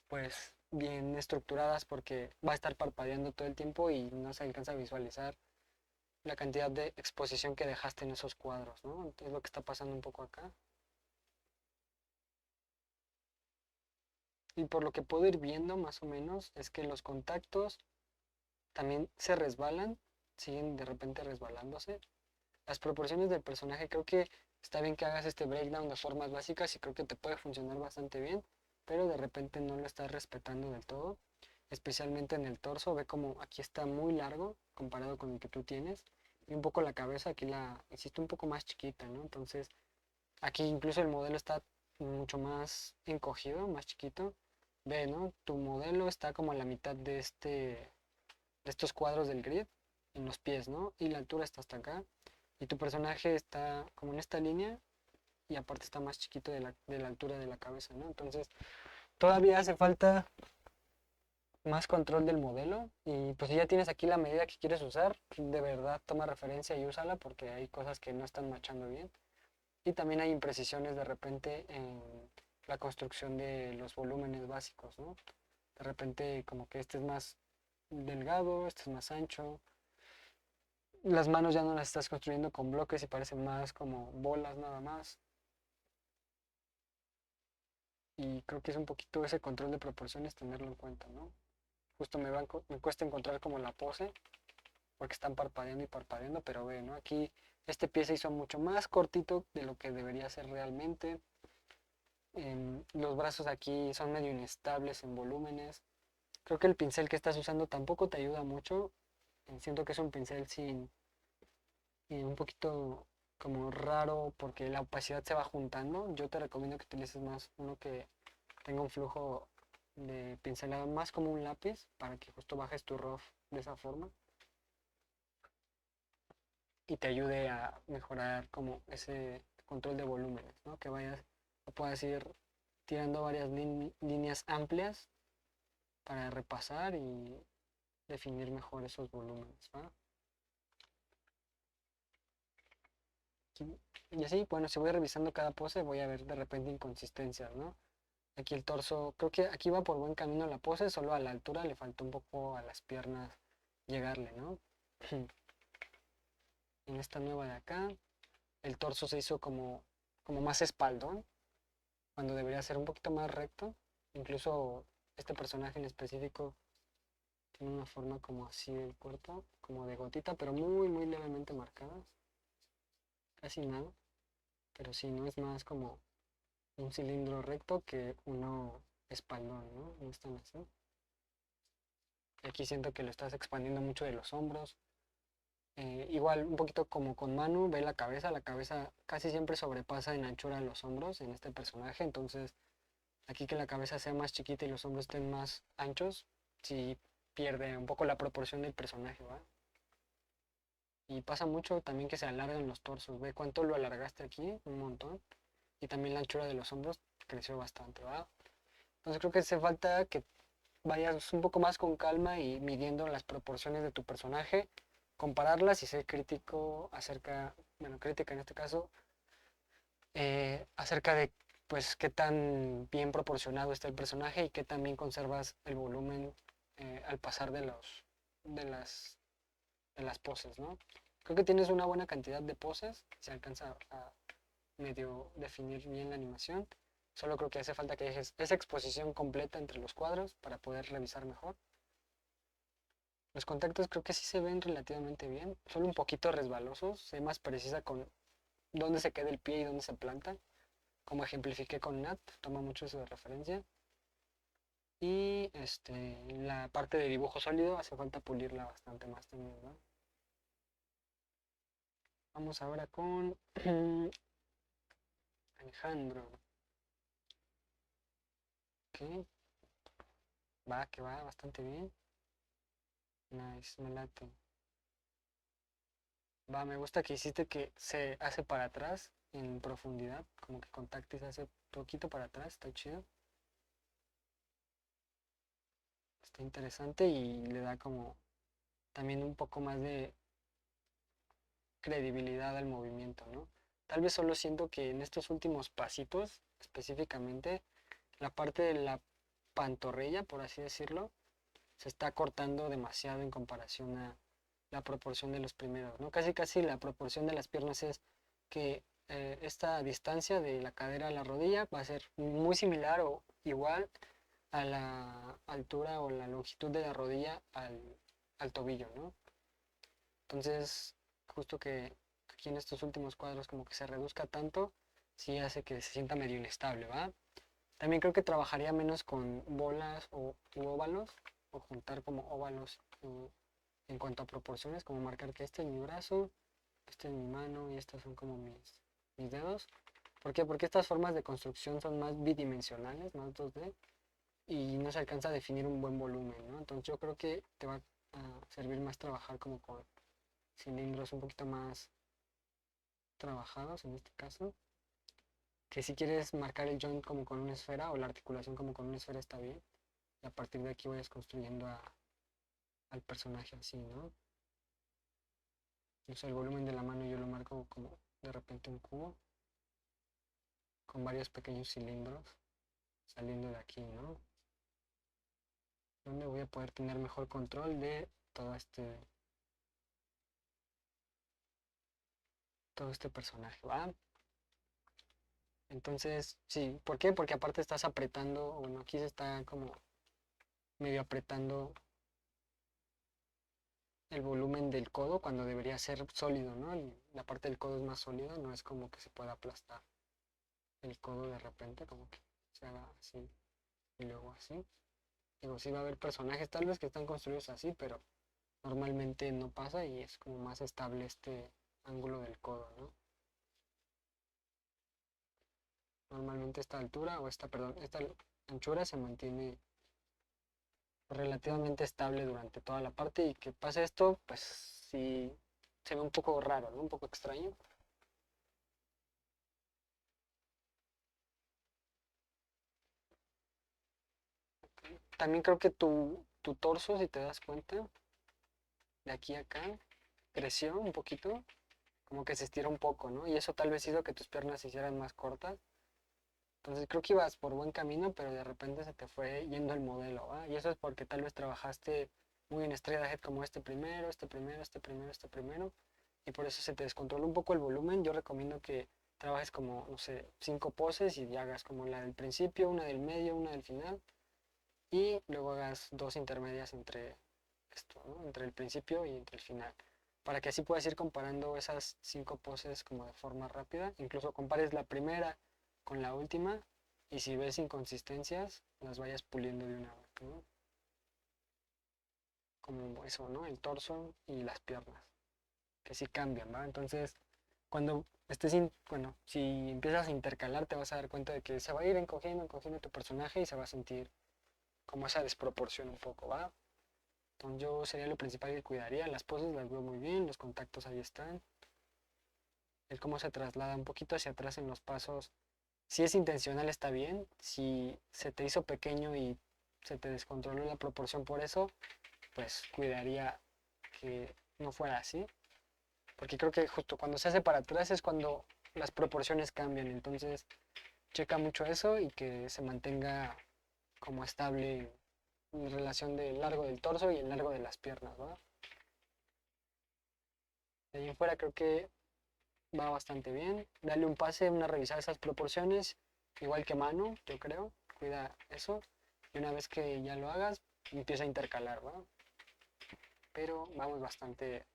pues, bien estructuradas porque va a estar parpadeando todo el tiempo y no se alcanza a visualizar la cantidad de exposición que dejaste en esos cuadros, ¿no? Es lo que está pasando un poco acá. Y por lo que puedo ir viendo más o menos es que los contactos también se resbalan, siguen de repente resbalándose. Las proporciones del personaje creo que está bien que hagas este breakdown de formas básicas y creo que te puede funcionar bastante bien, pero de repente no lo estás respetando del todo, especialmente en el torso, ve como aquí está muy largo comparado con el que tú tienes y un poco la cabeza aquí la hiciste un poco más chiquita, ¿no? Entonces aquí incluso el modelo está mucho más encogido, más chiquito. Ve, ¿no? Tu modelo está como a la mitad de estos cuadros del grid en los pies, ¿no? Y la altura está hasta acá. Y tu personaje está como en esta línea y aparte está más chiquito de la altura de la cabeza, ¿no? Entonces todavía hace falta más control del modelo y pues si ya tienes aquí la medida que quieres usar, de verdad toma referencia y úsala porque hay cosas que no están machando bien. Y también hay imprecisiones de repente en la construcción de los volúmenes básicos, ¿no? De repente como que este es más delgado, este es más ancho. Las manos ya no las estás construyendo con bloques y parecen más como bolas nada más. Y creo que es un poquito ese control de proporciones tenerlo en cuenta, ¿no? Justo me cuesta encontrar como la pose porque están parpadeando y parpadeando, pero ve, ¿no? Aquí este pie se hizo mucho más cortito de lo que debería ser realmente. Los brazos aquí son medio inestables en volúmenes. Creo que el pincel que estás usando tampoco te ayuda mucho. Siento que es un pincel sin un poquito como raro porque la opacidad se va juntando. Yo te recomiendo que utilices más uno que tenga un flujo de pincelada más como un lápiz para que justo bajes tu rough de esa forma. y te ayude a mejorar como ese control de volúmenes, ¿no? Que puedas ir tirando varias líneas amplias para repasar y definir mejor esos volúmenes, ¿va? Y así, bueno, si voy revisando cada pose, voy a ver de repente inconsistencias, ¿no? Aquí el torso, creo que aquí va por buen camino la pose, solo a la altura le faltó un poco a las piernas llegarle, ¿no? En esta nueva de acá, el torso se hizo como más espaldón, cuando debería ser un poquito más recto. Incluso este personaje en específico tiene una forma como así del cuerpo, como de gotita, pero muy, muy levemente marcadas. Casi nada, pero sí, no es más como un cilindro recto que uno espaldón, ¿no? No están así. Aquí siento que lo estás expandiendo mucho de los hombros. Igual un poquito como con Manu, ve la cabeza casi siempre sobrepasa en anchura los hombros en este personaje, entonces aquí que la cabeza sea más chiquita y los hombros estén más anchos, sí pierde un poco la proporción del personaje, ¿va? Y pasa mucho también que se alargan los torsos, ve cuánto lo alargaste aquí, un montón, y también la anchura de los hombros creció bastante, ¿va? Entonces creo que hace falta que vayas un poco más con calma y midiendo las proporciones de tu personaje, compararlas y ser crítico acerca, bueno, crítica en este caso, acerca de pues qué tan bien proporcionado está el personaje y qué tan bien conservas el volumen al pasar de las, de las poses, ¿no? Creo que tienes una buena cantidad de poses, se alcanza a medio definir bien la animación. Solo creo que hace falta que dejes esa exposición completa entre los cuadros para poder revisar mejor. Los contactos creo que sí se ven relativamente bien, solo un poquito resbalosos, sé más precisa con dónde se queda el pie y dónde se planta, como ejemplifiqué con Nat, toma mucho eso de referencia. Y la parte de dibujo sólido hace falta pulirla bastante más también, ¿no? Vamos ahora con Alejandro. Ok, que va bastante bien. Nice, me late. Me gusta que hiciste que se hace para atrás en profundidad, como que contacto y se hace poquito para atrás, está chido. Está interesante y le da como también un poco más de credibilidad al movimiento, ¿no? Tal vez solo siento que en estos últimos pasitos, específicamente, la parte de la pantorrilla, por así decirlo, se está cortando demasiado en comparación a la proporción de los primeros, ¿no? Casi casi la proporción de las piernas es que esta distancia de la cadera a la rodilla va a ser muy similar o igual a la altura o la longitud de la rodilla al tobillo, ¿no? Entonces, justo que aquí en estos últimos cuadros como que se reduzca tanto, sí hace que se sienta medio inestable, ¿va? También creo que trabajaría menos con bolas u óvalos, o juntar como óvalos en cuanto a proporciones, como marcar que este es mi brazo, este es mi mano y estos son como mis dedos. ¿Por qué? Porque estas formas de construcción son más bidimensionales, más 2D, y no se alcanza a definir un buen volumen, ¿no? Entonces yo creo que te va a servir más trabajar como con cilindros un poquito más trabajados en este caso. Que si quieres marcar el joint como con una esfera o la articulación como con una esfera está bien. Y a partir de aquí vayas construyendo al personaje así, ¿no? O sea, el volumen de la mano yo lo marco como de repente un cubo con varios pequeños cilindros saliendo de aquí, ¿no? Donde voy a poder tener mejor control de todo este personaje, ¿va? Entonces, sí, ¿por qué? Porque aparte estás apretando, bueno, aquí se está como medio apretando el volumen del codo cuando debería ser sólido, ¿no? La parte del codo es más sólida, no es como que se pueda aplastar el codo de repente, como que se haga así y luego así. Digo, sí va a haber personajes tal vez que están construidos así, pero normalmente no pasa y es como más estable este ángulo del codo, ¿no? Normalmente esta altura o esta anchura se mantiene relativamente estable durante toda la parte y que pase esto, pues sí se ve un poco raro, ¿no? Un poco extraño. También creo que tu torso, si te das cuenta, de aquí a acá, creció un poquito, como que se estira un poco, ¿no? Y eso tal vez hizo que tus piernas se hicieran más cortas. Entonces creo que ibas por buen camino, pero de repente se te fue yendo el modelo, ¿va? Y eso es porque tal vez trabajaste muy en straight ahead como este primero, este primero, este primero, este primero, y por eso se te descontroló un poco el volumen. Yo recomiendo que trabajes como, no sé, 5 poses y hagas como la del principio, una del medio, una del final, y luego hagas dos intermedias entre esto, ¿no? Entre el principio y entre el final, para que así puedas ir comparando esas 5 poses como de forma rápida, incluso compares la primera con la última y si ves inconsistencias las vayas puliendo de una vez, ¿no? Como eso, ¿no? El torso y las piernas, que sí cambian, ¿va? Entonces, cuando bueno, si empiezas a intercalar te vas a dar cuenta de que se va a ir encogiendo, encogiendo tu personaje y se va a sentir como esa desproporción un poco, ¿va? Entonces yo sería lo principal que cuidaría. Las poses las veo muy bien, los contactos ahí están. El cómo se traslada un poquito hacia atrás en los pasos. Si es intencional está bien. Si se te hizo pequeño y se te descontroló la proporción por eso, pues cuidaría que no fuera así. Porque creo que justo cuando se hace para atrás es cuando las proporciones cambian. Entonces checa mucho eso y que se mantenga como estable en relación del largo del torso y el largo de las piernas, ¿va? De ahí en fuera creo que va bastante bien. Dale un pase, una revisada a esas proporciones, igual que mano, yo creo. Cuida eso. Y una vez que ya lo hagas, empieza a intercalar, ¿va? Pero vamos bastante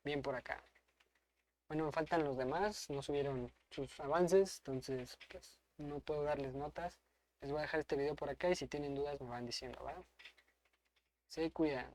bien por acá. Bueno, me faltan los demás, no subieron sus avances, entonces pues no puedo darles notas. Les voy a dejar este video por acá y si tienen dudas me van diciendo, ¿va? Se cuidan.